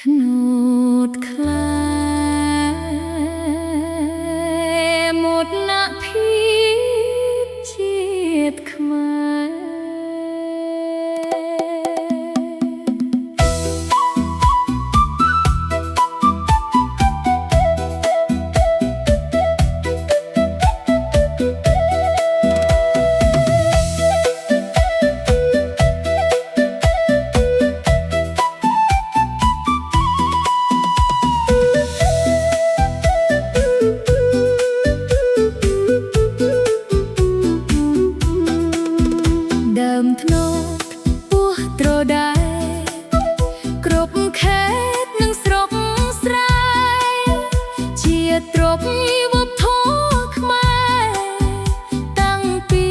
ធ្នូតខ្លែមោទនភាពជាតិខ្មែរធ្នូតពោះត្រដែគ្រប់ខេត្តនិងស្រុកស្រែជាទ្រព្យវប្បធម៌ខ្មែរតាំងពី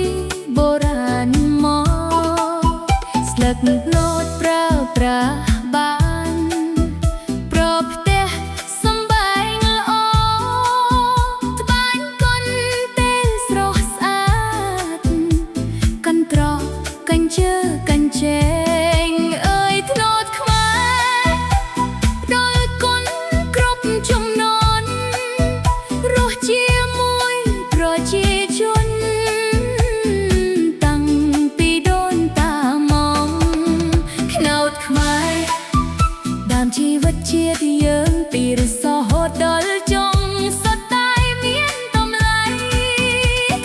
បុរាណមកស្លឹកត្នោតប្រើប្រាស់បានប្រផ្ទះសម្បែងល្អត្បាញកុនពេលស្រស់ស្អាតកន្ត្រកកញ្ជើកញ្ជែងអើយធ្នូតខ្មែរដល់គុណគ្រប់ចំណន់រស់ជាមួយប្រជាជនតាំងពីដូនតាមកធ្នូតខ្មែរដើមជីវិតជាតិយើងពីរសរហូតដល់ចុងសុទ្ធតែមានតម្លៃ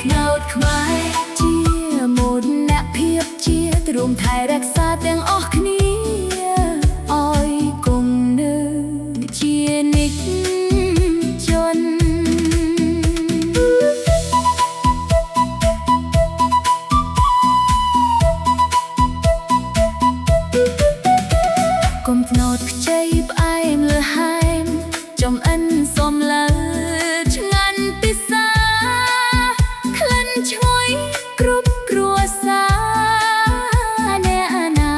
ធ្នូតខ្មែរជាមោទនភាពជាតិរួមថែរក្សាទាំងអស់គ្នាឲ្យគង់នៅជានិច្ចជនគុំធ្នូតខ្ចីផ្អែមល្ហែមចំអិនសំលើឆ្ងាញ់ពិសាក្លិនឈ្ងុយគ្រប់គ្រួសារអ្នកណា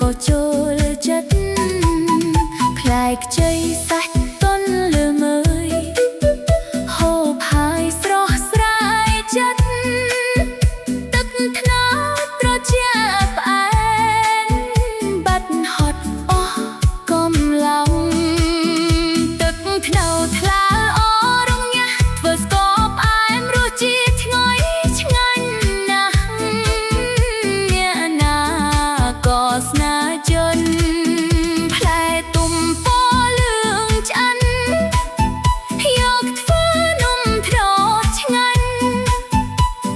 ក៏ចូលចិត្តផ្លែខ្ចីសាច់ទន់ល្មើយហូបហើយស្រស់ស្រាយចិត្តទឹកត្នោតត្រជាក់ផ្អែមបាត់ហត់អស់កំឡុងទឹកត្នោតថ្លាល្អរងាស់ធ្វើស្ករផ្អែមរសជាតិឈ្ងុយឆ្ងាញ់ណាស់អ្នកណាក៏ស្នាជនផ្លែទុំពណ៌លឿងឆ្អិនយកធ្វើនំត្នោតឆ្ងាញ់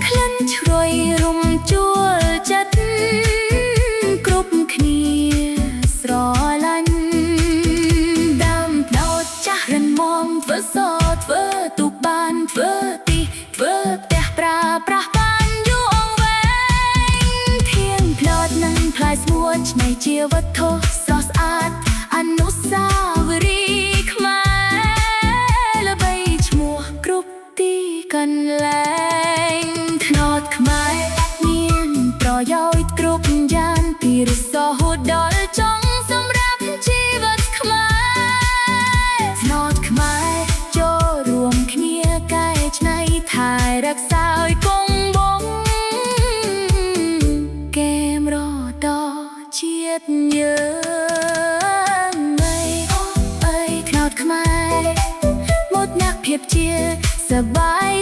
ក្លិនជ្រយរំជួលចិត្តគ្រប់គ្នាស្រឡាញ់ដើមត្នោតចាស់រឹងមាំធ្វើសធ្វើទូកបានធ្វើទីធ្វើផ្ទះប្រើប្រាស់បានយូរអង្វែងធៀងត្នោតនិងផ្លែស្ងួតឆ្នៃជាវត្ថុស្រស់ស្អាតអនុស្សាវរីយ៍ខ្មែរល្បីឈ្មោះគ្រប់ទីកន្លែងត្នោតខ្មែរមានប្រយោជន៍គ្រប់យ៉ាងពីរសរហូតដល់ចុងសម្រាប់ជីវិតខ្មែរត្នោតខ្មែរចូលរួមគ្នាកែច្នៃថែរក្សាឲ្យគង់វង្សកេមរតជាតិយើងអើយត្នោតខ្មែរមោទនភាពជាតិសប្បាយ